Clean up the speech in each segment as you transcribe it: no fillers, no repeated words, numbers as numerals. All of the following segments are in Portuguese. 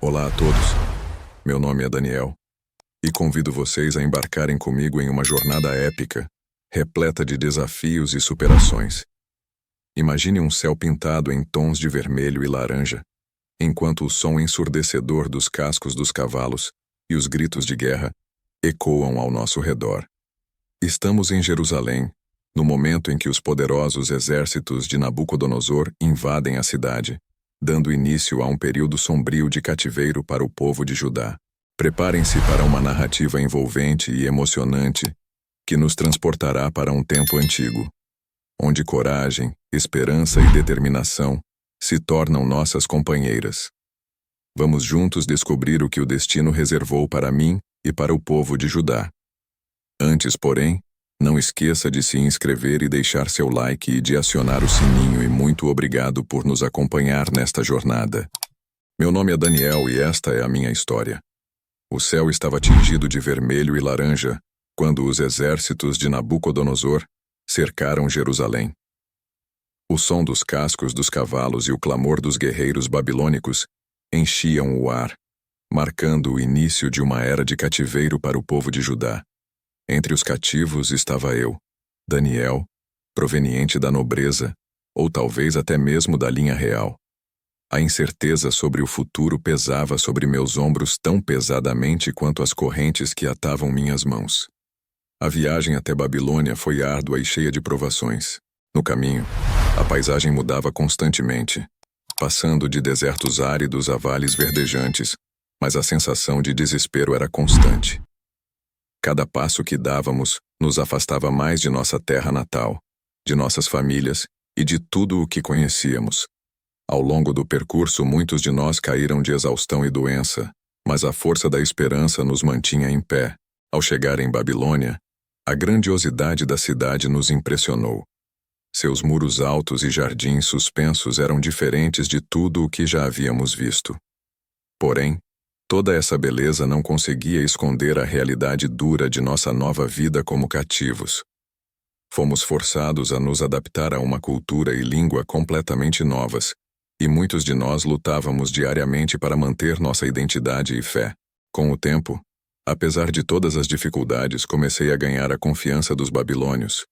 Olá a todos, meu nome é Daniel e convido vocês a embarcarem comigo em uma jornada épica, repleta de desafios e superações. Imagine um céu pintado em tons de vermelho e laranja, enquanto o som ensurdecedor dos cascos dos cavalos e os gritos de guerra ecoam ao nosso redor. Estamos em Jerusalém, no momento em que os poderosos exércitos de Nabucodonosor invadem a cidade, dando início a um período sombrio de cativeiro para o povo de Judá. Preparem-se para uma narrativa envolvente e emocionante que nos transportará para um tempo antigo, onde coragem, esperança e determinação se tornam nossas companheiras. Vamos juntos descobrir o que o destino reservou para mim e para o povo de Judá. Antes, porém, não esqueça de se inscrever e deixar seu like e de acionar o sininho, e muito obrigado por nos acompanhar nesta jornada. Meu nome é Daniel e esta é a minha história. O céu estava tingido de vermelho e laranja quando os exércitos de Nabucodonosor cercaram Jerusalém. O som dos cascos dos cavalos e o clamor dos guerreiros babilônicos enchiam o ar, marcando o início de uma era de cativeiro para o povo de Judá. Entre os cativos estava eu, Daniel, proveniente da nobreza, ou talvez até mesmo da linha real. A incerteza sobre o futuro pesava sobre meus ombros tão pesadamente quanto as correntes que atavam minhas mãos. A viagem até Babilônia foi árdua e cheia de provações. No caminho, a paisagem mudava constantemente, passando de desertos áridos a vales verdejantes, mas a sensação de desespero era constante. Cada passo que dávamos nos afastava mais de nossa terra natal, de nossas famílias e de tudo o que conhecíamos. Ao longo do percurso, muitos de nós caíram de exaustão e doença, mas a força da esperança nos mantinha em pé. Ao chegar em Babilônia, a grandiosidade da cidade nos impressionou. Seus muros altos e jardins suspensos eram diferentes de tudo o que já havíamos visto. Porém, toda essa beleza não conseguia esconder a realidade dura de nossa nova vida como cativos. Fomos forçados a nos adaptar a uma cultura e língua completamente novas, e muitos de nós lutávamos diariamente para manter nossa identidade e fé. Com o tempo, apesar de todas as dificuldades, comecei a ganhar a confiança dos babilônios.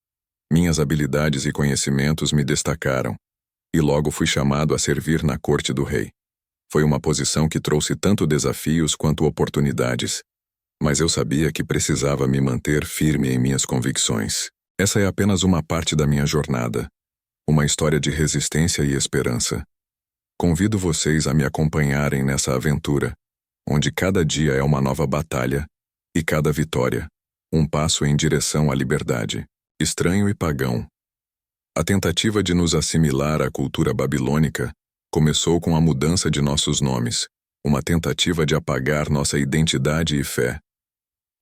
Minhas habilidades e conhecimentos me destacaram, e logo fui chamado a servir na corte do rei. Foi uma posição que trouxe tanto desafios quanto oportunidades, mas eu sabia que precisava me manter firme em minhas convicções. Essa é apenas uma parte da minha jornada, uma história de resistência e esperança. Convido vocês a me acompanharem nessa aventura, onde cada dia é uma nova batalha e cada vitória, um passo em direção à liberdade. Estranho e pagão. A tentativa de nos assimilar à cultura babilônica começou com a mudança de nossos nomes, uma tentativa de apagar nossa identidade e fé.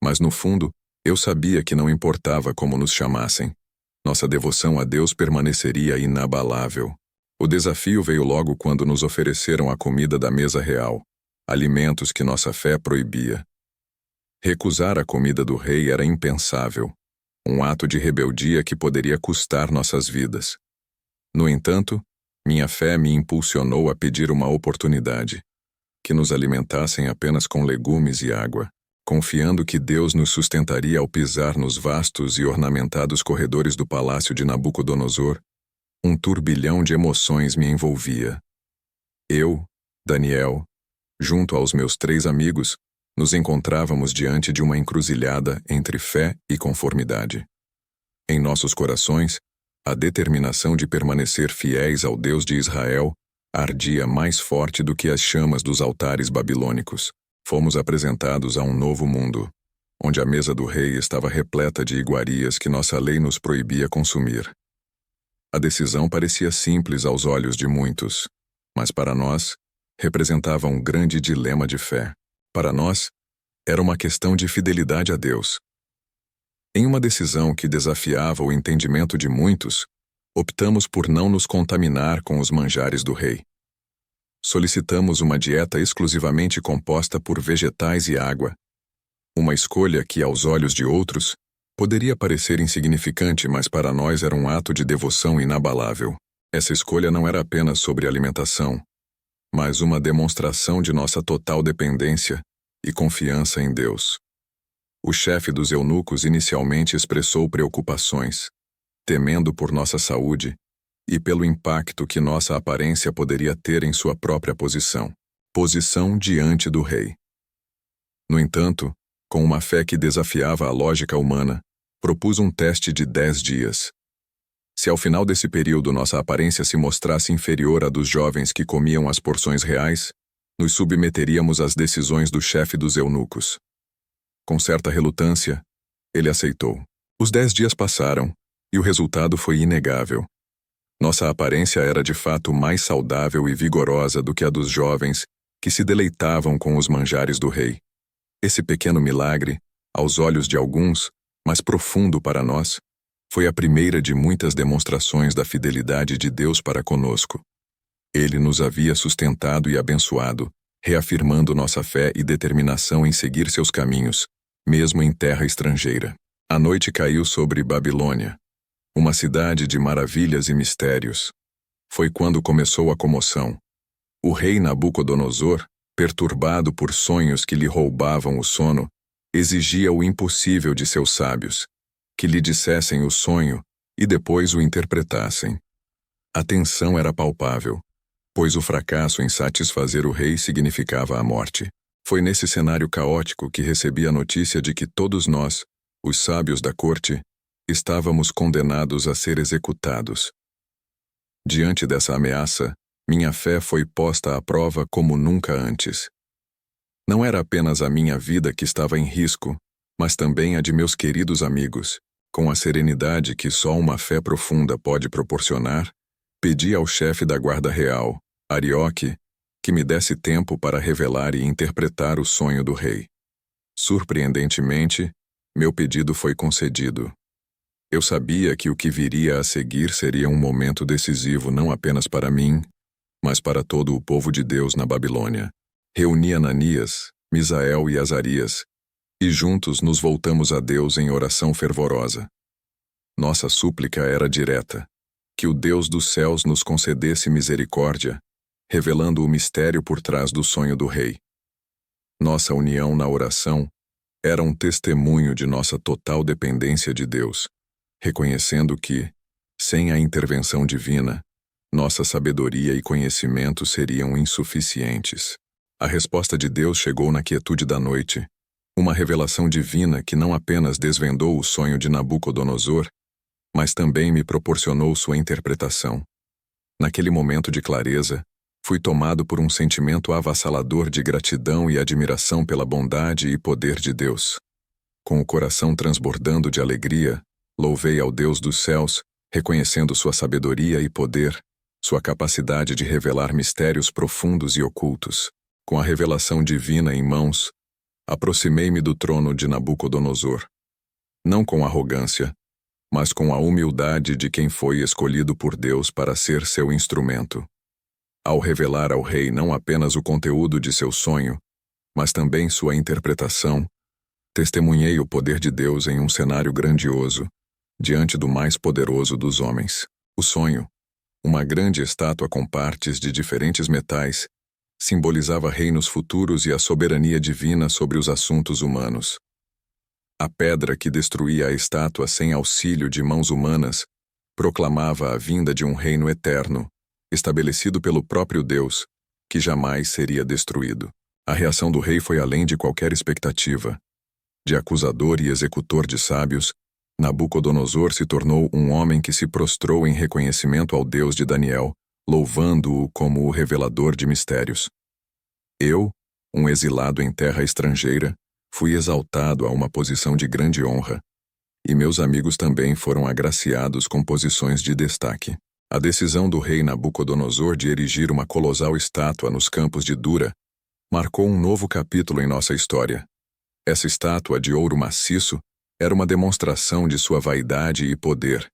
Mas no fundo, eu sabia que não importava como nos chamassem. Nossa devoção a Deus permaneceria inabalável. O desafio veio logo quando nos ofereceram a comida da mesa real, alimentos que nossa fé proibia. Recusar a comida do rei era impensável, um ato de rebeldia que poderia custar nossas vidas. No entanto, minha fé me impulsionou a pedir uma oportunidade, que nos alimentassem apenas com legumes e água, confiando que Deus nos sustentaria ao pisar nos vastos e ornamentados corredores do palácio de Nabucodonosor. Um turbilhão de emoções me envolvia. Eu, Daniel, junto aos meus 3 amigos, nos encontrávamos diante de uma encruzilhada entre fé e conformidade. Em nossos corações, a determinação de permanecer fiéis ao Deus de Israel ardia mais forte do que as chamas dos altares babilônicos. Fomos apresentados a um novo mundo, onde a mesa do rei estava repleta de iguarias que nossa lei nos proibia consumir. A decisão parecia simples aos olhos de muitos, mas para nós, representava um grande dilema de fé. Para nós, era uma questão de fidelidade a Deus. Em uma decisão que desafiava o entendimento de muitos, optamos por não nos contaminar com os manjares do rei. Solicitamos uma dieta exclusivamente composta por vegetais e água, uma escolha que, aos olhos de outros, poderia parecer insignificante, mas para nós era um ato de devoção inabalável. Essa escolha não era apenas sobre alimentação, mas uma demonstração de nossa total dependência e confiança em Deus. O chefe dos eunucos inicialmente expressou preocupações, temendo por nossa saúde e pelo impacto que nossa aparência poderia ter em sua própria posição diante do rei. No entanto, com uma fé que desafiava a lógica humana, propus um teste de 10 dias. Se ao final desse período nossa aparência se mostrasse inferior à dos jovens que comiam as porções reais, nos submeteríamos às decisões do chefe dos eunucos. Com certa relutância, ele aceitou. Os 10 dias passaram, e o resultado foi inegável. Nossa aparência era de fato mais saudável e vigorosa do que a dos jovens que se deleitavam com os manjares do rei. Esse pequeno milagre, aos olhos de alguns, mas profundo para nós, foi a primeira de muitas demonstrações da fidelidade de Deus para conosco. Ele nos havia sustentado e abençoado, reafirmando nossa fé e determinação em seguir seus caminhos, mesmo em terra estrangeira. A noite caiu sobre Babilônia, uma cidade de maravilhas e mistérios. Foi quando começou a comoção. O rei Nabucodonosor, perturbado por sonhos que lhe roubavam o sono, exigia o impossível de seus sábios, que lhe dissessem o sonho e depois o interpretassem. A tensão era palpável, pois o fracasso em satisfazer o rei significava a morte. Foi nesse cenário caótico que recebi a notícia de que todos nós, os sábios da corte, estávamos condenados a ser executados. Diante dessa ameaça, minha fé foi posta à prova como nunca antes. Não era apenas a minha vida que estava em risco, mas também a de meus queridos amigos. Com a serenidade que só uma fé profunda pode proporcionar, pedi ao chefe da guarda real, Arioque, que me desse tempo para revelar e interpretar o sonho do rei. Surpreendentemente, meu pedido foi concedido. Eu sabia que o que viria a seguir seria um momento decisivo não apenas para mim, mas para todo o povo de Deus na Babilônia. Reuni Ananias, Misael e Azarias, e juntos nos voltamos a Deus em oração fervorosa. Nossa súplica era direta: que o Deus dos céus nos concedesse misericórdia, revelando o mistério por trás do sonho do rei. Nossa união na oração era um testemunho de nossa total dependência de Deus, reconhecendo que, sem a intervenção divina, nossa sabedoria e conhecimento seriam insuficientes. A resposta de Deus chegou na quietude da noite, uma revelação divina que não apenas desvendou o sonho de Nabucodonosor, mas também me proporcionou sua interpretação. Naquele momento de clareza, fui tomado por um sentimento avassalador de gratidão e admiração pela bondade e poder de Deus. Com o coração transbordando de alegria, louvei ao Deus dos céus, reconhecendo sua sabedoria e poder, sua capacidade de revelar mistérios profundos e ocultos. Com a revelação divina em mãos, aproximei-me do trono de Nabucodonosor. Não com arrogância, mas com a humildade de quem foi escolhido por Deus para ser seu instrumento. Ao revelar ao rei não apenas o conteúdo de seu sonho, mas também sua interpretação, testemunhei o poder de Deus em um cenário grandioso, diante do mais poderoso dos homens. O sonho, uma grande estátua com partes de diferentes metais, simbolizava reinos futuros e a soberania divina sobre os assuntos humanos. A pedra que destruía a estátua sem auxílio de mãos humanas proclamava a vinda de um reino eterno, estabelecido pelo próprio Deus, que jamais seria destruído. A reação do rei foi além de qualquer expectativa. De acusador e executor de sábios, Nabucodonosor se tornou um homem que se prostrou em reconhecimento ao Deus de Daniel, louvando-o como o revelador de mistérios. Eu, um exilado em terra estrangeira, fui exaltado a uma posição de grande honra, e meus amigos também foram agraciados com posições de destaque. A decisão do rei Nabucodonosor de erigir uma colossal estátua nos campos de Dura marcou um novo capítulo em nossa história. Essa estátua de ouro maciço era uma demonstração de sua vaidade e poder.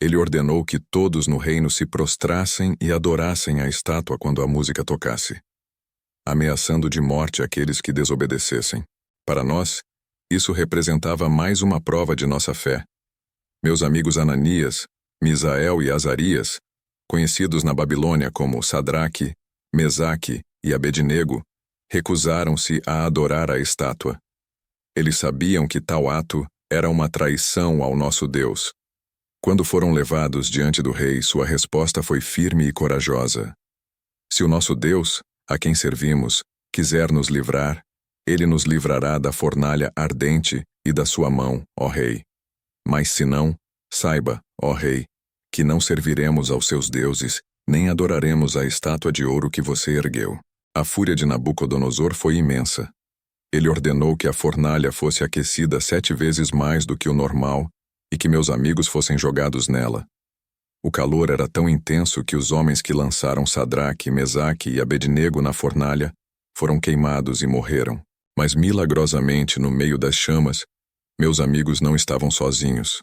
Ele ordenou que todos no reino se prostrassem e adorassem a estátua quando a música tocasse, ameaçando de morte aqueles que desobedecessem. Para nós, isso representava mais uma prova de nossa fé. Meus amigos Ananias, Misael e Azarias, conhecidos na Babilônia como Sadraque, Mesaque e Abednego recusaram-se a adorar a estátua. Eles sabiam que tal ato era uma traição ao nosso Deus. Quando foram levados diante do rei, sua resposta foi firme e corajosa. Se o nosso Deus, a quem servimos, quiser nos livrar, ele nos livrará da fornalha ardente e da sua mão, ó rei. Mas se não, saiba, ó rei, que não serviremos aos seus deuses, nem adoraremos a estátua de ouro que você ergueu. A fúria de Nabucodonosor foi imensa. Ele ordenou que a fornalha fosse aquecida 7 vezes mais do que o normal e que meus amigos fossem jogados nela. O calor era tão intenso que os homens que lançaram Sadraque, Mesaque e Abednego na fornalha foram queimados e morreram. Mas milagrosamente, no meio das chamas, meus amigos não estavam sozinhos.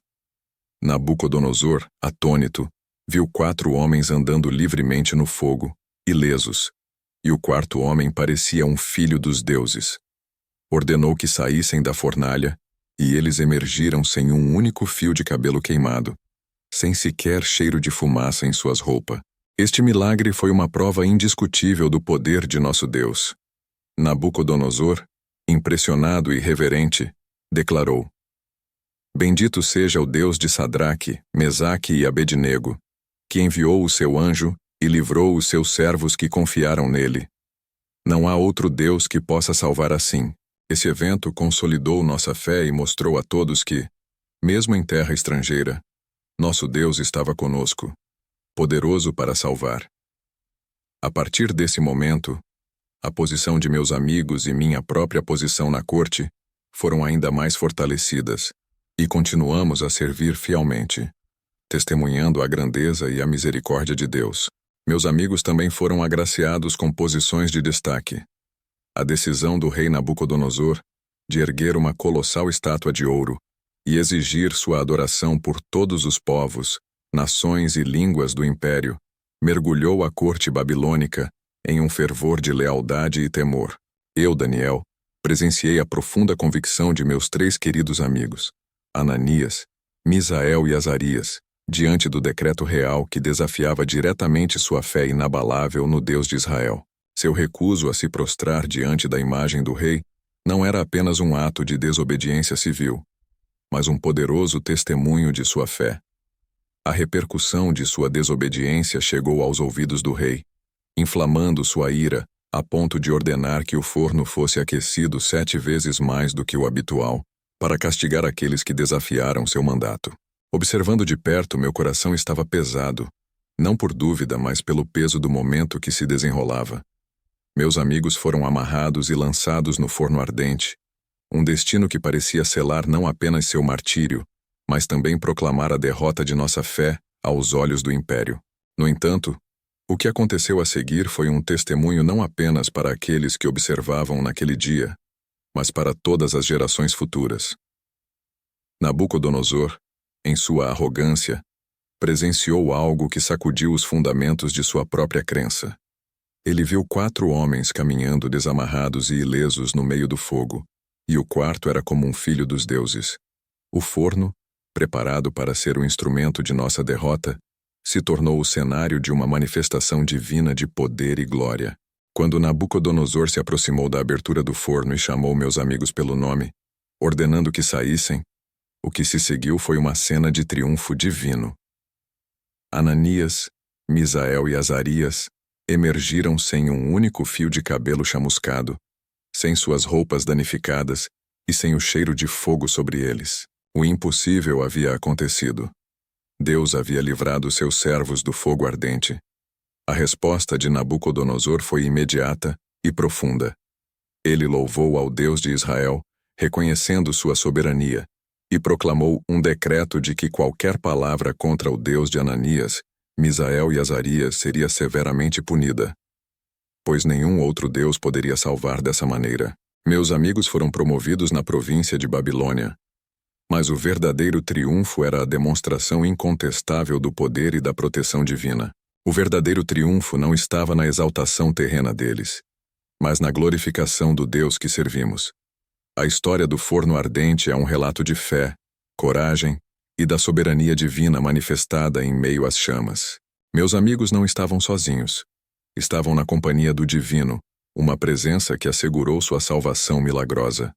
Nabucodonosor, atônito, viu 4 homens andando livremente no fogo, ilesos, e o 4º homem parecia um filho dos deuses. Ordenou que saíssem da fornalha, e eles emergiram sem um único fio de cabelo queimado, sem sequer cheiro de fumaça em suas roupas. Este milagre foi uma prova indiscutível do poder de nosso Deus. Nabucodonosor, impressionado e reverente, declarou: Bendito seja o Deus de Sadraque, Mesaque e Abednego, que enviou o seu anjo e livrou os seus servos que confiaram nele. Não há outro Deus que possa salvar assim. Esse evento consolidou nossa fé e mostrou a todos que, mesmo em terra estrangeira, nosso Deus estava conosco, poderoso para salvar. A partir desse momento, a posição de meus amigos e minha própria posição na corte foram ainda mais fortalecidas, e continuamos a servir fielmente, testemunhando a grandeza e a misericórdia de Deus. Meus amigos também foram agraciados com posições de destaque. A decisão do rei Nabucodonosor de erguer uma colossal estátua de ouro e exigir sua adoração por todos os povos, nações e línguas do império mergulhou a corte babilônica em um fervor de lealdade e temor. Eu, Daniel, presenciei a profunda convicção de meus 3 queridos amigos, Ananias, Misael e Azarias, diante do decreto real que desafiava diretamente sua fé inabalável no Deus de Israel. Seu recuso a se prostrar diante da imagem do rei não era apenas um ato de desobediência civil, mas um poderoso testemunho de sua fé. A repercussão de sua desobediência chegou aos ouvidos do rei, inflamando sua ira a ponto de ordenar que o forno fosse aquecido 7 vezes mais do que o habitual, para castigar aqueles que desafiaram seu mandato. Observando de perto, meu coração estava pesado, não por dúvida, mas pelo peso do momento que se desenrolava. Meus amigos foram amarrados e lançados no forno ardente, um destino que parecia selar não apenas seu martírio, mas também proclamar a derrota de nossa fé aos olhos do império. No entanto, o que aconteceu a seguir foi um testemunho não apenas para aqueles que observavam naquele dia, mas para todas as gerações futuras. Nabucodonosor, em sua arrogância, presenciou algo que sacudiu os fundamentos de sua própria crença. Ele viu 4 homens caminhando desamarrados e ilesos no meio do fogo, e o 4º era como um filho dos deuses. O forno, preparado para ser o instrumento de nossa derrota, se tornou o cenário de uma manifestação divina de poder e glória. Quando Nabucodonosor se aproximou da abertura do forno e chamou meus amigos pelo nome, ordenando que saíssem, o que se seguiu foi uma cena de triunfo divino. Ananias, Misael e Azarias emergiram sem um único fio de cabelo chamuscado, sem suas roupas danificadas e sem o cheiro de fogo sobre eles. O impossível havia acontecido. Deus havia livrado seus servos do fogo ardente. A resposta de Nabucodonosor foi imediata e profunda. Ele louvou ao Deus de Israel, reconhecendo sua soberania, e proclamou um decreto de que qualquer palavra contra o Deus de Ananias, Misael e Azarias seria severamente punida, pois nenhum outro Deus poderia salvar dessa maneira. Meus amigos foram promovidos na província de Babilônia, mas o verdadeiro triunfo era a demonstração incontestável do poder e da proteção divina. O verdadeiro triunfo não estava na exaltação terrena deles, mas na glorificação do Deus que servimos. A história do forno ardente é um relato de fé, coragem e da soberania divina manifestada em meio às chamas. Meus amigos não estavam sozinhos. estavam na companhia do Divino, uma presença que assegurou sua salvação milagrosa.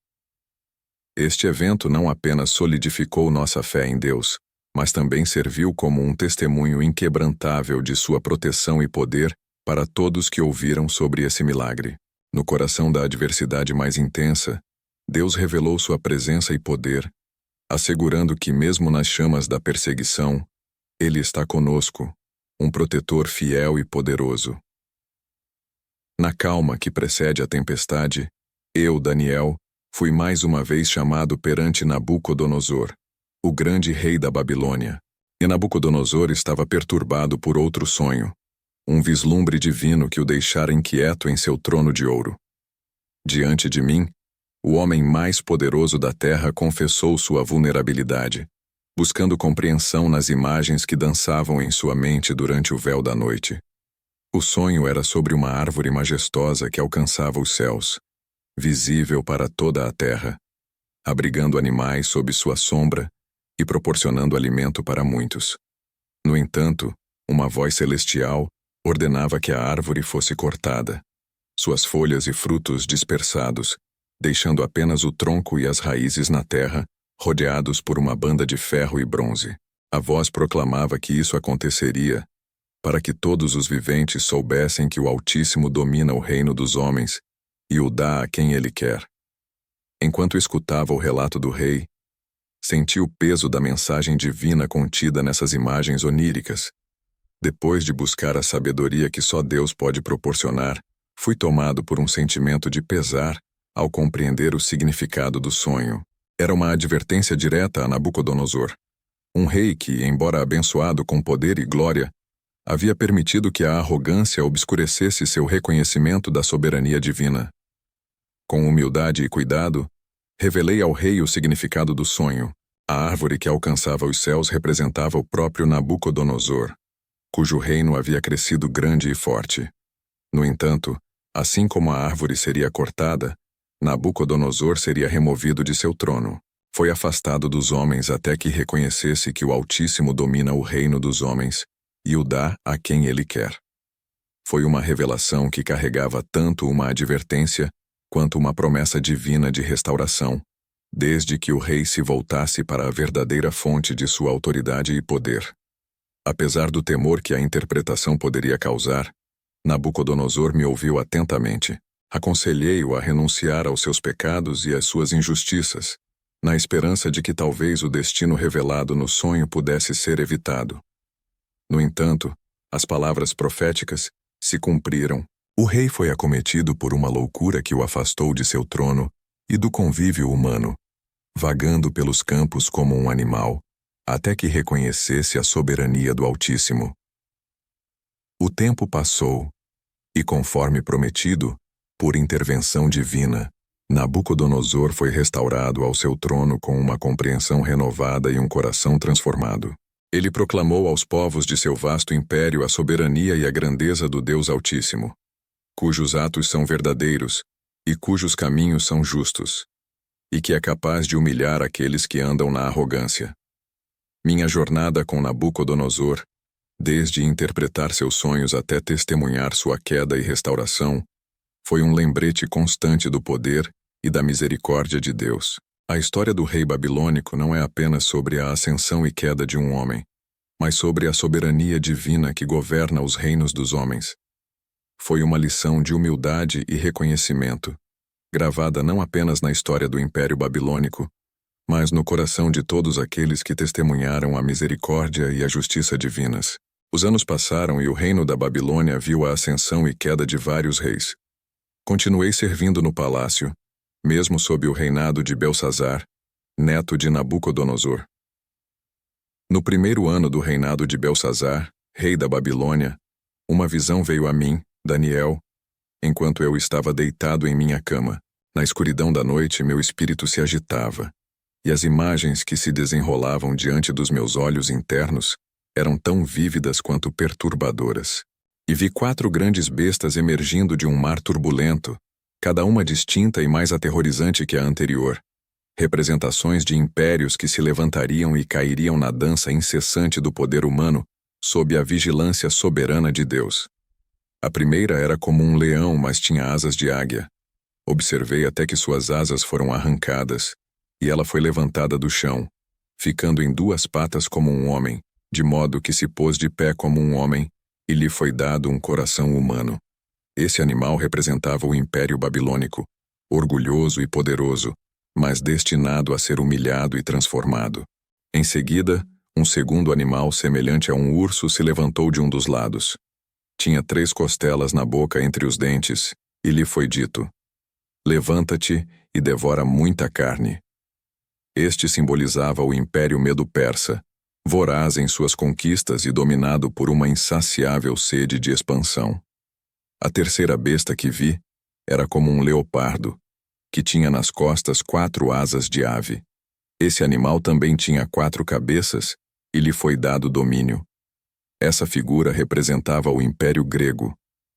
Este evento não apenas solidificou nossa fé em Deus, mas também serviu como um testemunho inquebrantável de sua proteção e poder para todos que ouviram sobre esse milagre. No coração da adversidade mais intensa, Deus revelou sua presença e poder, assegurando que mesmo nas chamas da perseguição, Ele está conosco, um protetor fiel e poderoso. Na calma que precede a tempestade, eu, Daniel, fui mais uma vez chamado perante Nabucodonosor, o grande rei da Babilônia. E Nabucodonosor estava perturbado por outro sonho, um vislumbre divino que o deixara inquieto em seu trono de ouro. Diante de mim, o homem mais poderoso da terra confessou sua vulnerabilidade, buscando compreensão nas imagens que dançavam em sua mente durante o véu da noite. O sonho era sobre uma árvore majestosa que alcançava os céus, visível para toda a terra, abrigando animais sob sua sombra e proporcionando alimento para muitos. No entanto, uma voz celestial ordenava que a árvore fosse cortada, suas folhas e frutos dispersados, deixando apenas o tronco e as raízes na terra, rodeados por uma banda de ferro e bronze. A voz proclamava que isso aconteceria para que todos os viventes soubessem que o Altíssimo domina o reino dos homens e o dá a quem ele quer. Enquanto escutava o relato do rei, senti o peso da mensagem divina contida nessas imagens oníricas. Depois de buscar a sabedoria que só Deus pode proporcionar, fui tomado por um sentimento de pesar ao compreender o significado do sonho. Era uma advertência direta a Nabucodonosor, um rei que, embora abençoado com poder e glória, havia permitido que a arrogância obscurecesse seu reconhecimento da soberania divina. Com humildade e cuidado, revelei ao rei o significado do sonho. A árvore que alcançava os céus representava o próprio Nabucodonosor, cujo reino havia crescido grande e forte. No entanto, assim como a árvore seria cortada, Nabucodonosor seria removido de seu trono. Foi afastado dos homens até que reconhecesse que o Altíssimo domina o reino dos homens e o dá a quem ele quer. Foi uma revelação que carregava tanto uma advertência quanto uma promessa divina de restauração, desde que o rei se voltasse para a verdadeira fonte de sua autoridade e poder. Apesar do temor que a interpretação poderia causar, Nabucodonosor me ouviu atentamente. Aconselhei-o a renunciar aos seus pecados e às suas injustiças, na esperança de que talvez o destino revelado no sonho pudesse ser evitado. No entanto, as palavras proféticas se cumpriram. O rei foi acometido por uma loucura que o afastou de seu trono e do convívio humano, vagando pelos campos como um animal, até que reconhecesse a soberania do Altíssimo. O tempo passou, e conforme prometido, por intervenção divina, Nabucodonosor foi restaurado ao seu trono com uma compreensão renovada e um coração transformado. Ele proclamou aos povos de seu vasto império a soberania e a grandeza do Deus Altíssimo, cujos atos são verdadeiros e cujos caminhos são justos, e que é capaz de humilhar aqueles que andam na arrogância. Minha jornada com Nabucodonosor, desde interpretar seus sonhos até testemunhar sua queda e restauração, foi um lembrete constante do poder e da misericórdia de Deus. A história do rei babilônico não é apenas sobre a ascensão e queda de um homem, mas sobre a soberania divina que governa os reinos dos homens. Foi uma lição de humildade e reconhecimento, gravada não apenas na história do Império Babilônico, mas no coração de todos aqueles que testemunharam a misericórdia e a justiça divinas. Os anos passaram e o reino da Babilônia viu a ascensão e queda de vários reis. Continuei servindo no palácio, mesmo sob o reinado de Belsazar, neto de Nabucodonosor. No primeiro ano do reinado de Belsazar, rei da Babilônia, uma visão veio a mim, Daniel, enquanto eu estava deitado em minha cama. Na escuridão da noite, meu espírito se agitava, e as imagens que se desenrolavam diante dos meus olhos internos eram tão vívidas quanto perturbadoras. E vi 4 grandes bestas emergindo de um mar turbulento, cada uma distinta e mais aterrorizante que a anterior, representações de impérios que se levantariam e cairiam na dança incessante do poder humano sob a vigilância soberana de Deus. A primeira era como um leão, mas tinha asas de águia. Observei até que suas asas foram arrancadas, e ela foi levantada do chão, ficando em duas patas como um homem, de modo que se pôs de pé como um homem, e lhe foi dado um coração humano. Esse animal representava o Império Babilônico, orgulhoso e poderoso, mas destinado a ser humilhado e transformado. Em seguida, um segundo animal semelhante a um urso se levantou de um dos lados. Tinha 3 costelas na boca entre os dentes, e lhe foi dito: levanta-te e devora muita carne. Este simbolizava o Império Medo-Persa, voraz em suas conquistas e dominado por uma insaciável sede de expansão. A terceira besta que vi era como um leopardo, que tinha nas costas 4 asas de ave. Esse animal também tinha 4 cabeças e lhe foi dado domínio. Essa figura representava o Império Grego,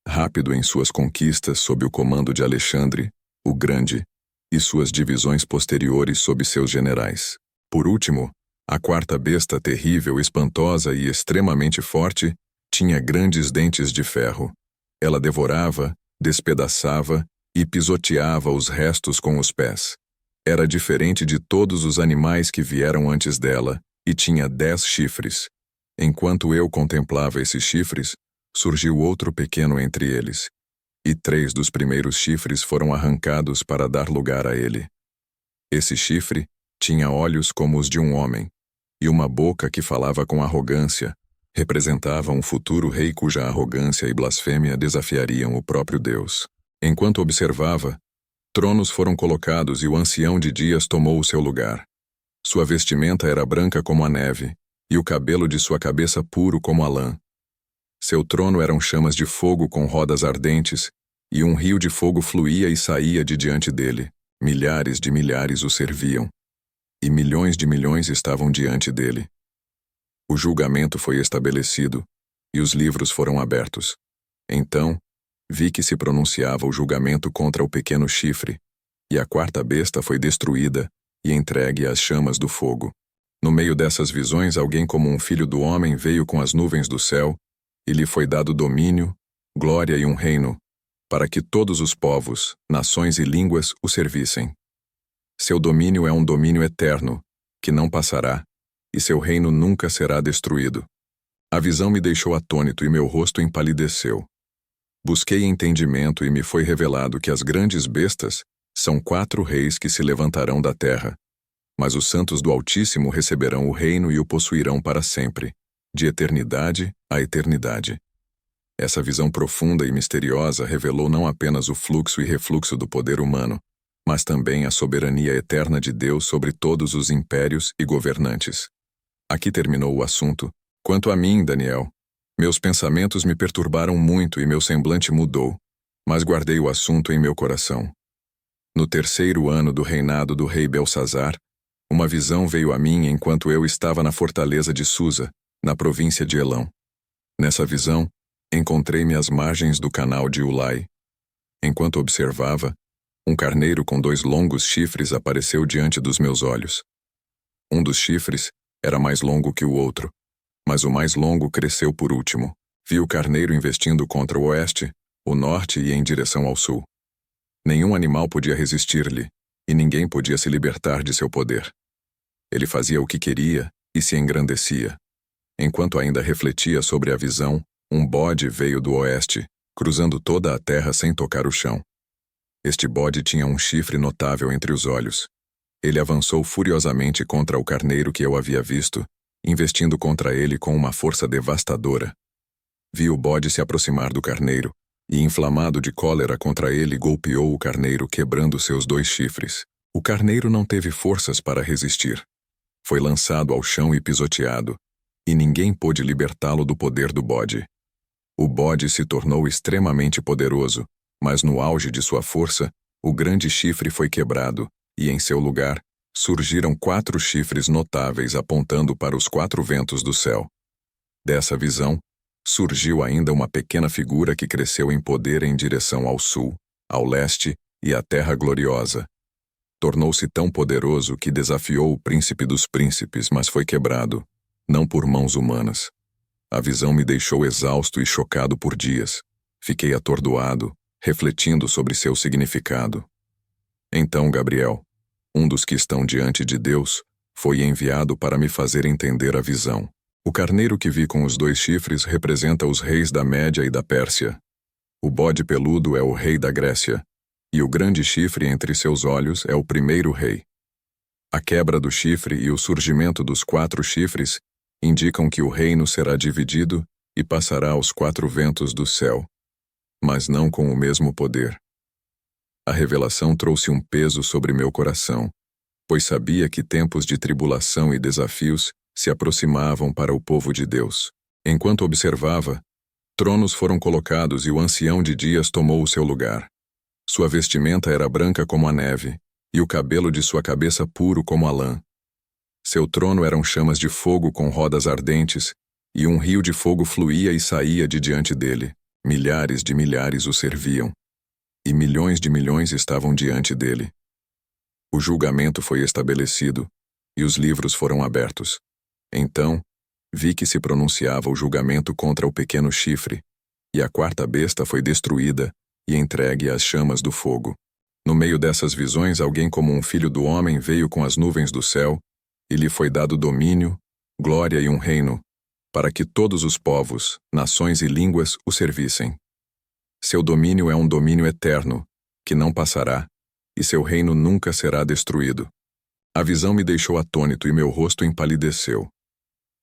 rápido em suas conquistas sob o comando de Alexandre, o Grande, e suas divisões posteriores sob seus generais. Por último, a quarta besta, terrível, espantosa e extremamente forte, tinha grandes dentes de ferro. Ela devorava, despedaçava e pisoteava os restos com os pés. Era diferente de todos os animais que vieram antes dela e tinha 10 chifres. Enquanto eu contemplava esses chifres, surgiu outro pequeno entre eles, e 3 dos primeiros chifres foram arrancados para dar lugar a ele. Esse chifre tinha olhos como os de um homem, e uma boca que falava com arrogância, representava um futuro rei cuja arrogância e blasfêmia desafiariam o próprio Deus. Enquanto observava, tronos foram colocados e o ancião de dias tomou o seu lugar. Sua vestimenta era branca como a neve, e o cabelo de sua cabeça puro como a lã. Seu trono eram chamas de fogo com rodas ardentes, e um rio de fogo fluía e saía de diante dele. Milhares de milhares o serviam, e milhões de milhões estavam diante dele. O julgamento foi estabelecido, e os livros foram abertos. Então, vi que se pronunciava o julgamento contra o pequeno chifre, e a quarta besta foi destruída e entregue às chamas do fogo. No meio dessas visões, alguém como um filho do homem veio com as nuvens do céu, e lhe foi dado domínio, glória e um reino, para que todos os povos, nações e línguas o servissem. Seu domínio é um domínio eterno, que não passará, e seu reino nunca será destruído. A visão me deixou atônito e meu rosto empalideceu. Busquei entendimento e me foi revelado que as grandes bestas são 4 reis que se levantarão da terra, mas os santos do Altíssimo receberão o reino e o possuirão para sempre, de eternidade a eternidade. Essa visão profunda e misteriosa revelou não apenas o fluxo e refluxo do poder humano, mas também a soberania eterna de Deus sobre todos os impérios e governantes. Aqui terminou o assunto. Quanto a mim, Daniel, meus pensamentos me perturbaram muito e meu semblante mudou, mas guardei o assunto em meu coração. No 3º ano do reinado do rei Belsazar, uma visão veio a mim enquanto eu estava na fortaleza de Susa, na província de Elão. Nessa visão, encontrei-me às margens do canal de Ulai. Enquanto observava, um carneiro com 2 longos chifres apareceu diante dos meus olhos. Um dos chifres era mais longo que o outro, mas o mais longo cresceu por último. Vi o carneiro investindo contra o oeste, o norte e em direção ao sul. Nenhum animal podia resistir-lhe, e ninguém podia se libertar de seu poder. Ele fazia o que queria e se engrandecia. Enquanto ainda refletia sobre a visão, um bode veio do oeste, cruzando toda a terra sem tocar o chão. Este bode tinha um chifre notável entre os olhos. Ele avançou furiosamente contra o carneiro que eu havia visto, investindo contra ele com uma força devastadora. Vi o bode se aproximar do carneiro, e inflamado de cólera contra ele golpeou o carneiro quebrando seus 2 chifres. O carneiro não teve forças para resistir. Foi lançado ao chão e pisoteado, e ninguém pôde libertá-lo do poder do bode. O bode se tornou extremamente poderoso, mas no auge de sua força, o grande chifre foi quebrado, e em seu lugar, surgiram 4 chifres notáveis apontando para os 4 ventos do céu. Dessa visão, surgiu ainda uma pequena figura que cresceu em poder em direção ao sul, ao leste e à terra gloriosa. Tornou-se tão poderoso que desafiou o príncipe dos príncipes, mas foi quebrado, não por mãos humanas. A visão me deixou exausto e chocado por dias. Fiquei atordoado, refletindo sobre seu significado. Então Gabriel, um dos que estão diante de Deus, foi enviado para me fazer entender a visão. O carneiro que vi com os 2 chifres representa os reis da Média e da Pérsia. O bode peludo é o rei da Grécia, e o grande chifre entre seus olhos é o primeiro rei. A quebra do chifre e o surgimento dos 4 chifres indicam que o reino será dividido e passará aos 4 ventos do céu, mas não com o mesmo poder. A revelação trouxe um peso sobre meu coração, pois sabia que tempos de tribulação e desafios se aproximavam para o povo de Deus. Enquanto observava, tronos foram colocados e o ancião de dias tomou o seu lugar. Sua vestimenta era branca como a neve, e o cabelo de sua cabeça puro como a lã. Seu trono eram chamas de fogo com rodas ardentes, e um rio de fogo fluía e saía de diante dele. Milhares de milhares o serviam, e milhões de milhões estavam diante dele. O julgamento foi estabelecido, e os livros foram abertos. Então, vi que se pronunciava o julgamento contra o pequeno chifre, e a 4ª besta foi destruída e entregue às chamas do fogo. No meio dessas visões, alguém como um filho do homem veio com as nuvens do céu, e lhe foi dado domínio, glória e um reino, para que todos os povos, nações e línguas o servissem. Seu domínio é um domínio eterno, que não passará, e seu reino nunca será destruído. A visão me deixou atônito e meu rosto empalideceu.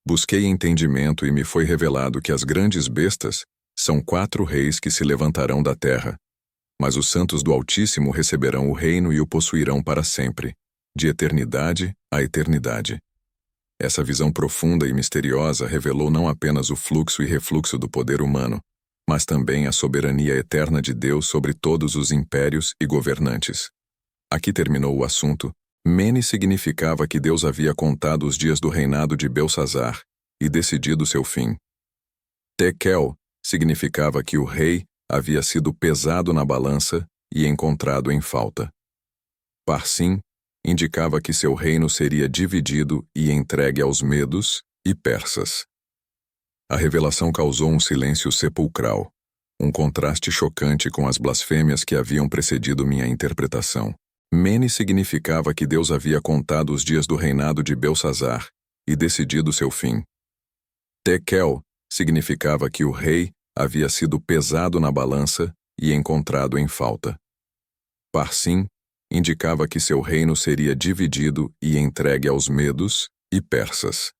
Busquei entendimento e me foi revelado que as grandes bestas são 4 reis que se levantarão da terra, mas os santos do Altíssimo receberão o reino e o possuirão para sempre, de eternidade a eternidade. Essa visão profunda e misteriosa revelou não apenas o fluxo e refluxo do poder humano, mas também a soberania eterna de Deus sobre todos os impérios e governantes. Aqui terminou o assunto. Mene significava que Deus havia contado os dias do reinado de Belsazar e decidido seu fim. Tekel significava que o rei havia sido pesado na balança e encontrado em falta. Parsim indicava que seu reino seria dividido e entregue aos medos e persas. A revelação causou um silêncio sepulcral, um contraste chocante com as blasfêmias que haviam precedido minha interpretação. Mene significava que Deus havia contado os dias do reinado de Belsazar e decidido seu fim. Tekel significava que o rei havia sido pesado na balança e encontrado em falta. Parsim indicava que seu reino seria dividido e entregue aos medos e persas.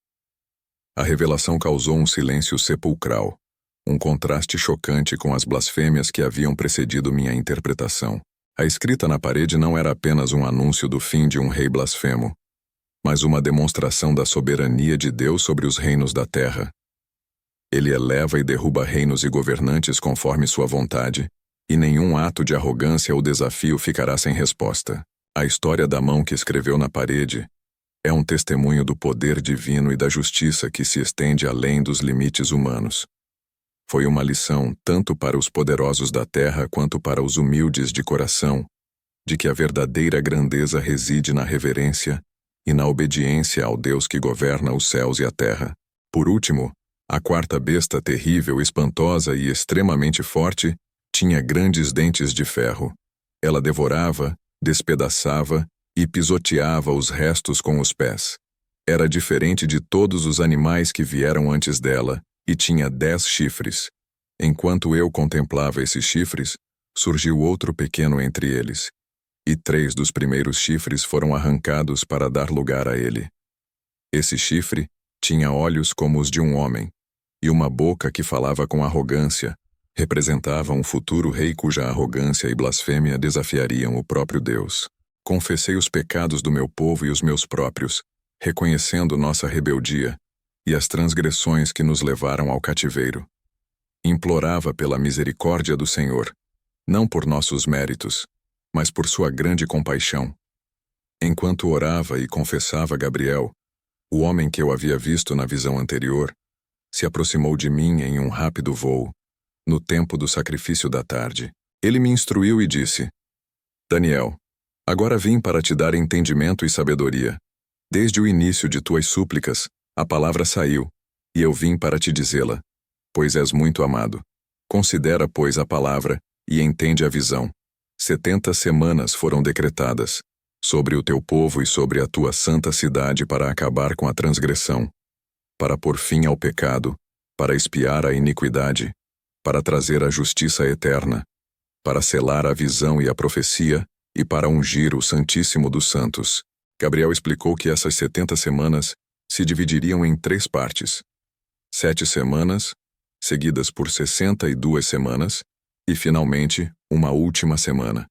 A revelação causou um silêncio sepulcral, um contraste chocante com as blasfêmias que haviam precedido minha interpretação. A escrita na parede não era apenas um anúncio do fim de um rei blasfemo, mas uma demonstração da soberania de Deus sobre os reinos da terra. Ele eleva e derruba reinos e governantes conforme sua vontade, e nenhum ato de arrogância ou desafio ficará sem resposta. A história da mão que escreveu na parede é um testemunho do poder divino e da justiça que se estende além dos limites humanos. Foi uma lição tanto para os poderosos da terra quanto para os humildes de coração, de que a verdadeira grandeza reside na reverência e na obediência ao Deus que governa os céus e a terra. Por último, a 4ª besta terrível, espantosa e extremamente forte tinha grandes dentes de ferro. Ela devorava, despedaçava e pisoteava os restos com os pés. Era diferente de todos os animais que vieram antes dela e tinha 10 chifres. Enquanto eu contemplava esses chifres, surgiu outro pequeno entre eles, e 3 dos primeiros chifres foram arrancados para dar lugar a ele. Esse chifre tinha olhos como os de um homem, e uma boca que falava com arrogância, representava um futuro rei cuja arrogância e blasfêmia desafiariam o próprio Deus. Confessei os pecados do meu povo e os meus próprios, reconhecendo nossa rebeldia e as transgressões que nos levaram ao cativeiro. Implorava pela misericórdia do Senhor, não por nossos méritos, mas por sua grande compaixão. Enquanto orava e confessava Gabriel, o homem que eu havia visto na visão anterior, se aproximou de mim em um rápido voo, no tempo do sacrifício da tarde. Ele me instruiu e disse: Daniel, agora vim para te dar entendimento e sabedoria. Desde o início de tuas súplicas, a palavra saiu, e eu vim para te dizê-la, pois és muito amado. Considera, pois, a palavra, e entende a visão. 70 semanas foram decretadas sobre o teu povo e sobre a tua santa cidade para acabar com a transgressão, para pôr fim ao pecado, para expiar a iniquidade, para trazer a justiça eterna, para selar a visão e a profecia, e para ungir o Santíssimo dos Santos. Gabriel explicou que essas 70 semanas se dividiriam em 3 partes. 7 semanas, seguidas por 62 semanas, e, finalmente, uma última semana.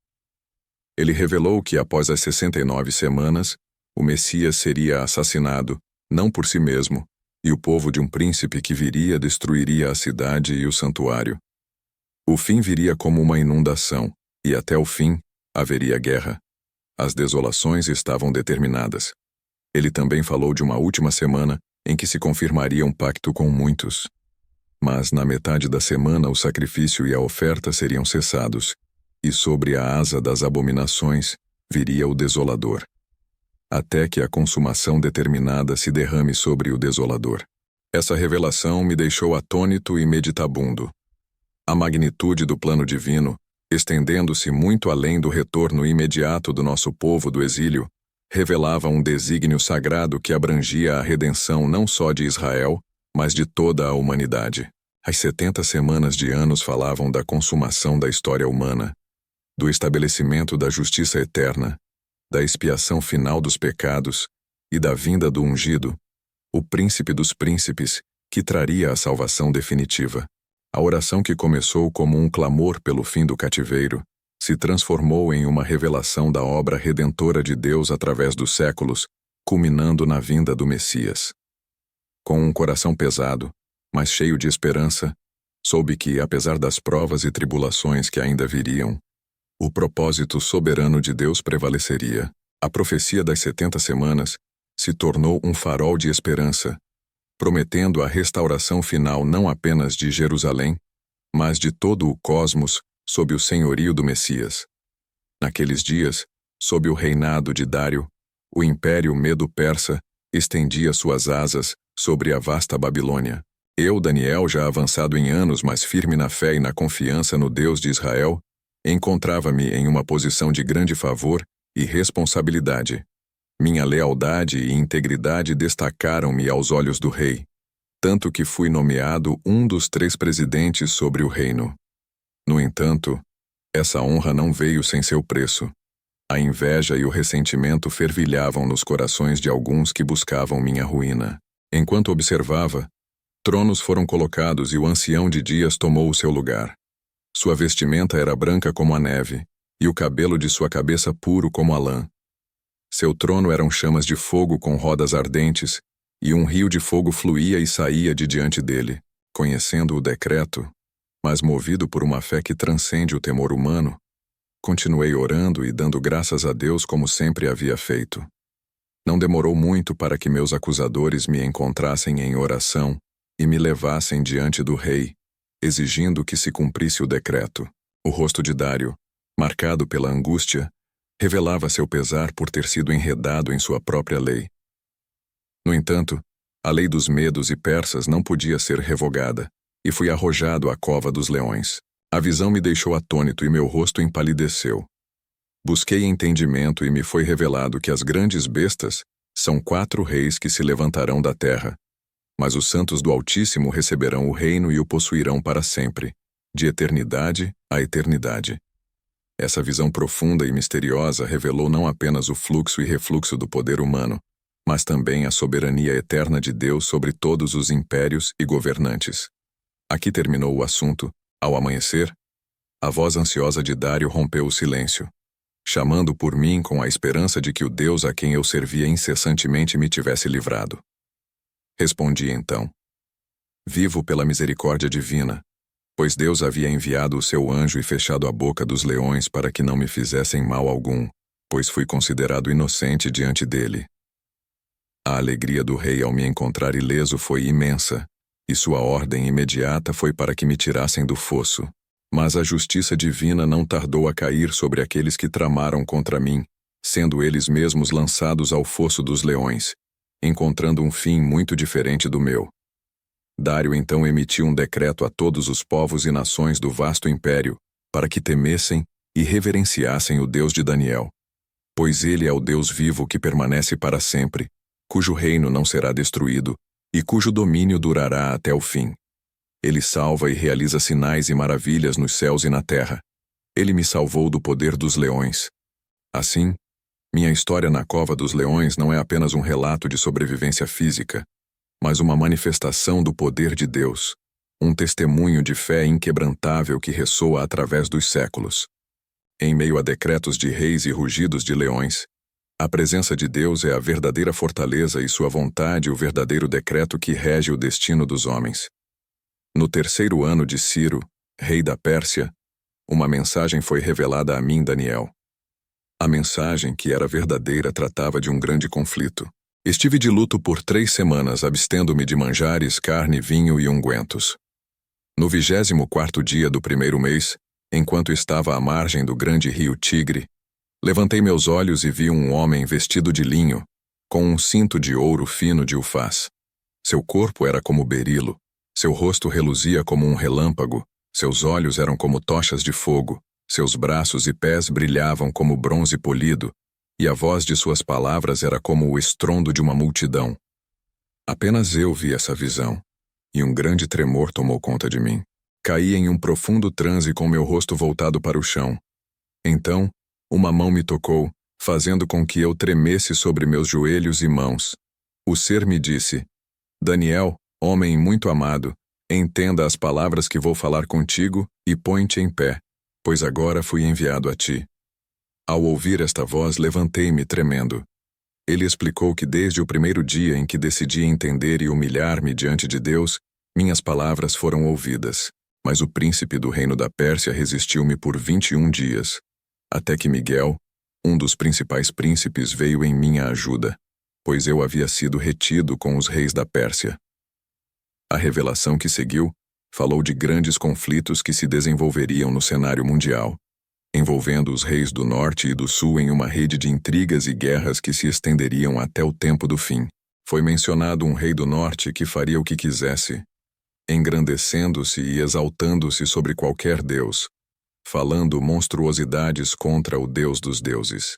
Ele revelou que, após as 69 semanas, o Messias seria assassinado, não por si mesmo, e o povo de um príncipe que viria destruiria a cidade e o santuário. O fim viria como uma inundação, e até o fim haveria guerra. As desolações estavam determinadas. Ele também falou de uma última semana em que se confirmaria um pacto com muitos. Mas na metade da semana o sacrifício e a oferta seriam cessados, e sobre a asa das abominações viria o desolador, até que a consumação determinada se derrame sobre o desolador. Essa revelação me deixou atônito e meditabundo. A magnitude do plano divino, estendendo-se muito além do retorno imediato do nosso povo do exílio, revelava um desígnio sagrado que abrangia a redenção não só de Israel, mas de toda a humanidade. As 70 semanas de anos falavam da consumação da história humana, do estabelecimento da justiça eterna, da expiação final dos pecados e da vinda do ungido, o príncipe dos príncipes, que traria a salvação definitiva. A oração que começou como um clamor pelo fim do cativeiro se transformou em uma revelação da obra redentora de Deus através dos séculos, culminando na vinda do Messias. Com um coração pesado, mas cheio de esperança, soube que, apesar das provas e tribulações que ainda viriam, o propósito soberano de Deus prevaleceria. A profecia das 70 semanas se tornou um farol de esperança, prometendo a restauração final não apenas de Jerusalém, mas de todo o cosmos sob o senhorio do Messias. Naqueles dias, sob o reinado de Dário, o império medo-persa estendia suas asas sobre a vasta Babilônia. Eu, Daniel, já avançado em anos, mas firme na fé e na confiança no Deus de Israel, encontrava-me em uma posição de grande favor e responsabilidade. Minha lealdade e integridade destacaram-me aos olhos do rei, tanto que fui nomeado um dos 3 presidentes sobre o reino. No entanto, essa honra não veio sem seu preço. A inveja e o ressentimento fervilhavam nos corações de alguns que buscavam minha ruína. Enquanto observava, tronos foram colocados e o ancião de dias tomou o seu lugar. Sua vestimenta era branca como a neve, e o cabelo de sua cabeça puro como a lã. Seu trono eram chamas de fogo com rodas ardentes, e um rio de fogo fluía e saía de diante dele. Conhecendo o decreto, mas movido por uma fé que transcende o temor humano, continuei orando e dando graças a Deus como sempre havia feito. Não demorou muito para que meus acusadores me encontrassem em oração e me levassem diante do rei, exigindo que se cumprisse o decreto. O rosto de Dário, marcado pela angústia, revelava seu pesar por ter sido enredado em sua própria lei. No entanto, a lei dos medos e persas não podia ser revogada, e fui arrojado à cova dos leões. A visão me deixou atônito e meu rosto empalideceu. Busquei entendimento e me foi revelado que as grandes bestas são 4 reis que se levantarão da terra, mas os santos do Altíssimo receberão o reino e o possuirão para sempre, de eternidade a eternidade. Essa visão profunda e misteriosa revelou não apenas o fluxo e refluxo do poder humano, mas também a soberania eterna de Deus sobre todos os impérios e governantes. Aqui terminou o assunto. Ao amanhecer, a voz ansiosa de Dário rompeu o silêncio, chamando por mim com a esperança de que o Deus a quem eu servia incessantemente me tivesse livrado. Respondi então: vivo pela misericórdia divina, pois Deus havia enviado o seu anjo e fechado a boca dos leões para que não me fizessem mal algum, pois fui considerado inocente diante dele. A alegria do rei ao me encontrar ileso foi imensa, e sua ordem imediata foi para que me tirassem do fosso. Mas a justiça divina não tardou a cair sobre aqueles que tramaram contra mim, sendo eles mesmos lançados ao fosso dos leões, encontrando um fim muito diferente do meu. Dário então emitiu um decreto a todos os povos e nações do vasto império, para que temessem e reverenciassem o Deus de Daniel. Pois ele é o Deus vivo que permanece para sempre, cujo reino não será destruído, e cujo domínio durará até o fim. Ele salva e realiza sinais e maravilhas nos céus e na terra. Ele me salvou do poder dos leões. Assim, minha história na cova dos leões não é apenas um relato de sobrevivência física, mas uma manifestação do poder de Deus, um testemunho de fé inquebrantável que ressoa através dos séculos. Em meio a decretos de reis e rugidos de leões, a presença de Deus é a verdadeira fortaleza e sua vontade o verdadeiro decreto que rege o destino dos homens. No 3º ano de Ciro, rei da Pérsia, uma mensagem foi revelada a mim, Daniel. A mensagem, que era verdadeira, tratava de um grande conflito. Estive de luto por 3 semanas, abstendo-me de manjares, carne, vinho e ungüentos. No 24º dia do 1º mês, enquanto estava à margem do grande rio Tigre, levantei meus olhos e vi um homem vestido de linho, com um cinto de ouro fino de ufaz. Seu corpo era como berilo, seu rosto reluzia como um relâmpago, seus olhos eram como tochas de fogo, seus braços e pés brilhavam como bronze polido, e a voz de suas palavras era como o estrondo de uma multidão. Apenas eu vi essa visão, e um grande tremor tomou conta de mim. Caí em um profundo transe com meu rosto voltado para o chão. Então, uma mão me tocou, fazendo com que eu tremesse sobre meus joelhos e mãos. O ser me disse: Daniel, homem muito amado, entenda as palavras que vou falar contigo e põe-te em pé, pois agora fui enviado a ti. Ao ouvir esta voz, levantei-me tremendo. Ele explicou que desde o primeiro dia em que decidi entender e humilhar-me diante de Deus, minhas palavras foram ouvidas. Mas o príncipe do reino da Pérsia resistiu-me por 21 dias, até que Miguel, um dos principais príncipes, veio em minha ajuda, pois eu havia sido retido com os reis da Pérsia. A revelação que seguiu falou de grandes conflitos que se desenvolveriam no cenário mundial, envolvendo os reis do norte e do sul em uma rede de intrigas e guerras que se estenderiam até o tempo do fim. Foi mencionado um rei do norte que faria o que quisesse, engrandecendo-se e exaltando-se sobre qualquer deus, falando monstruosidades contra o Deus dos deuses.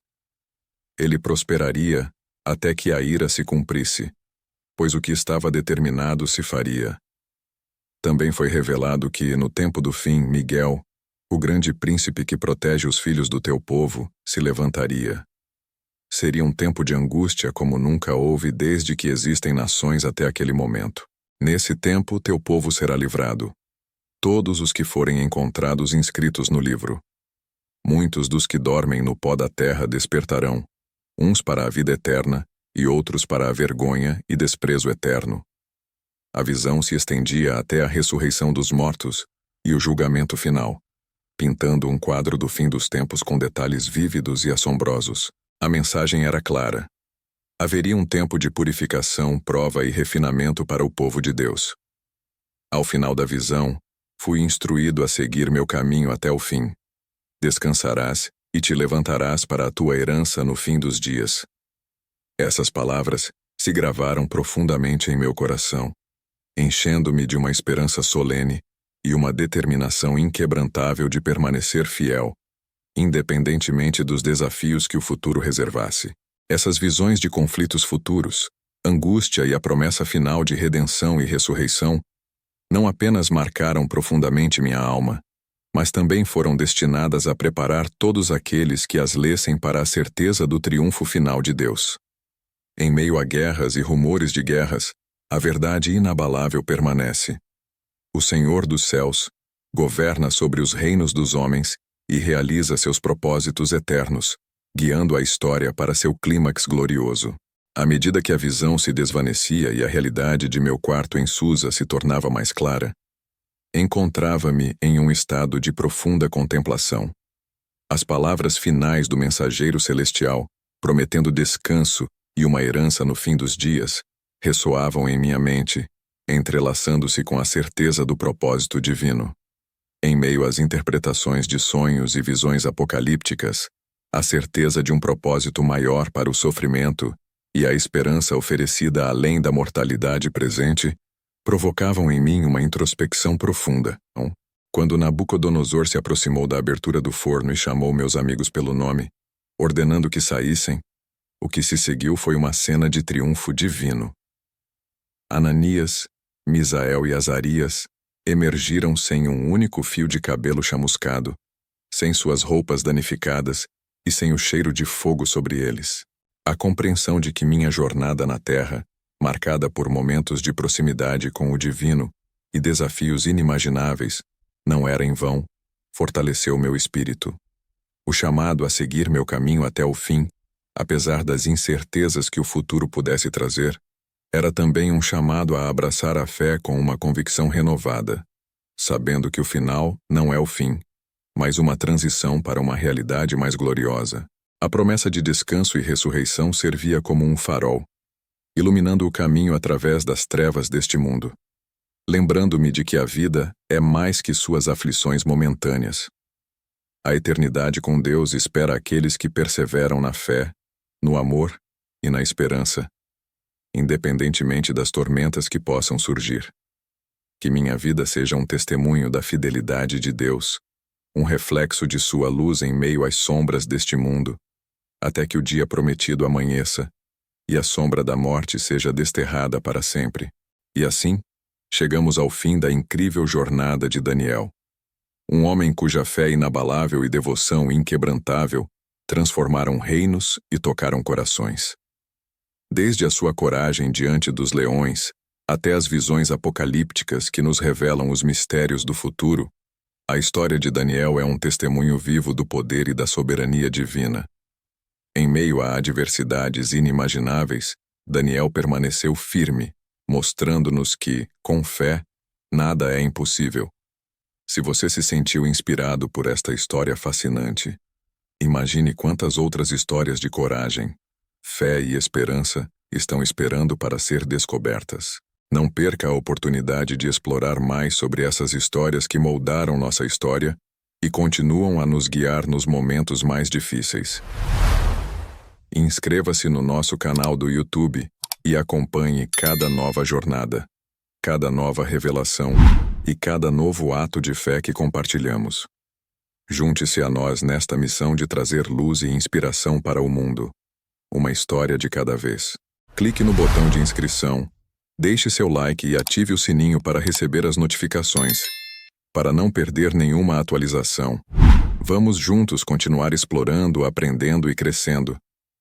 Ele prosperaria até que a ira se cumprisse, pois o que estava determinado se faria. Também foi revelado que, no tempo do fim, Miguel, o grande príncipe que protege os filhos do teu povo, se levantaria. Seria um tempo de angústia como nunca houve desde que existem nações até aquele momento. Nesse tempo, teu povo será livrado, todos os que forem encontrados inscritos no livro. Muitos dos que dormem no pó da terra despertarão, uns para a vida eterna e outros para a vergonha e desprezo eterno. A visão se estendia até a ressurreição dos mortos e o julgamento final, pintando um quadro do fim dos tempos com detalhes vívidos e assombrosos. A mensagem era clara. Haveria um tempo de purificação, prova e refinamento para o povo de Deus. Ao final da visão, fui instruído a seguir meu caminho até o fim. Descansarás e te levantarás para a tua herança no fim dos dias. Essas palavras se gravaram profundamente em meu coração, enchendo-me de uma esperança solene e uma determinação inquebrantável de permanecer fiel, independentemente dos desafios que o futuro reservasse. Essas visões de conflitos futuros, angústia e a promessa final de redenção e ressurreição, não apenas marcaram profundamente minha alma, mas também foram destinadas a preparar todos aqueles que as lessem para a certeza do triunfo final de Deus. Em meio a guerras e rumores de guerras, a verdade inabalável permanece. O Senhor dos céus governa sobre os reinos dos homens e realiza seus propósitos eternos, guiando a história para seu clímax glorioso. À medida que a visão se desvanecia e a realidade de meu quarto em Susa se tornava mais clara, encontrava-me em um estado de profunda contemplação. As palavras finais do mensageiro celestial, prometendo descanso e uma herança no fim dos dias, ressoavam em minha mente, entrelaçando-se com a certeza do propósito divino. Em meio às interpretações de sonhos e visões apocalípticas, a certeza de um propósito maior para o sofrimento e a esperança oferecida além da mortalidade presente provocavam em mim uma introspecção profunda. Quando Nabucodonosor se aproximou da abertura do forno e chamou meus amigos pelo nome, ordenando que saíssem, o que se seguiu foi uma cena de triunfo divino. Ananias, Misael e Azarias emergiram sem um único fio de cabelo chamuscado, sem suas roupas danificadas e sem o cheiro de fogo sobre eles. A compreensão de que minha jornada na Terra, marcada por momentos de proximidade com o divino e desafios inimagináveis, não era em vão, fortaleceu meu espírito. O chamado a seguir meu caminho até o fim, apesar das incertezas que o futuro pudesse trazer, era também um chamado a abraçar a fé com uma convicção renovada, sabendo que o final não é o fim, mas uma transição para uma realidade mais gloriosa. A promessa de descanso e ressurreição servia como um farol, iluminando o caminho através das trevas deste mundo, lembrando-me de que a vida é mais que suas aflições momentâneas. A eternidade com Deus espera aqueles que perseveram na fé, no amor e na esperança, independentemente das tormentas que possam surgir. Que minha vida seja um testemunho da fidelidade de Deus, um reflexo de sua luz em meio às sombras deste mundo, até que o dia prometido amanheça e a sombra da morte seja desterrada para sempre. E assim, chegamos ao fim da incrível jornada de Daniel, um homem cuja fé inabalável e devoção inquebrantável transformaram reinos e tocaram corações. Desde a sua coragem diante dos leões até as visões apocalípticas que nos revelam os mistérios do futuro, a história de Daniel é um testemunho vivo do poder e da soberania divina. Em meio a adversidades inimagináveis, Daniel permaneceu firme, mostrando-nos que, com fé, nada é impossível. Se você se sentiu inspirado por esta história fascinante, imagine quantas outras histórias de coragem, fé e esperança estão esperando para ser descobertas. Não perca a oportunidade de explorar mais sobre essas histórias que moldaram nossa história e continuam a nos guiar nos momentos mais difíceis. Inscreva-se no nosso canal do YouTube e acompanhe cada nova jornada, cada nova revelação e cada novo ato de fé que compartilhamos. Junte-se a nós nesta missão de trazer luz e inspiração para o mundo. Uma história de cada vez. Clique no botão de inscrição, deixe seu like e ative o sininho para receber as notificações, para não perder nenhuma atualização. Vamos juntos continuar explorando, aprendendo e crescendo,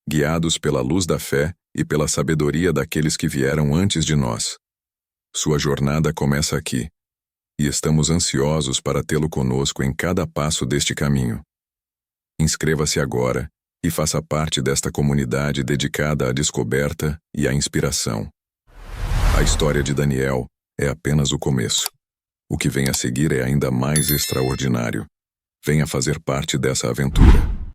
guiados pela luz da fé e pela sabedoria daqueles que vieram antes de nós. Sua jornada começa aqui, e estamos ansiosos para tê-lo conosco em cada passo deste caminho. Inscreva-se agora e faça parte desta comunidade dedicada à descoberta e à inspiração. A história de Daniel é apenas o começo. O que vem a seguir é ainda mais extraordinário. Venha fazer parte dessa aventura.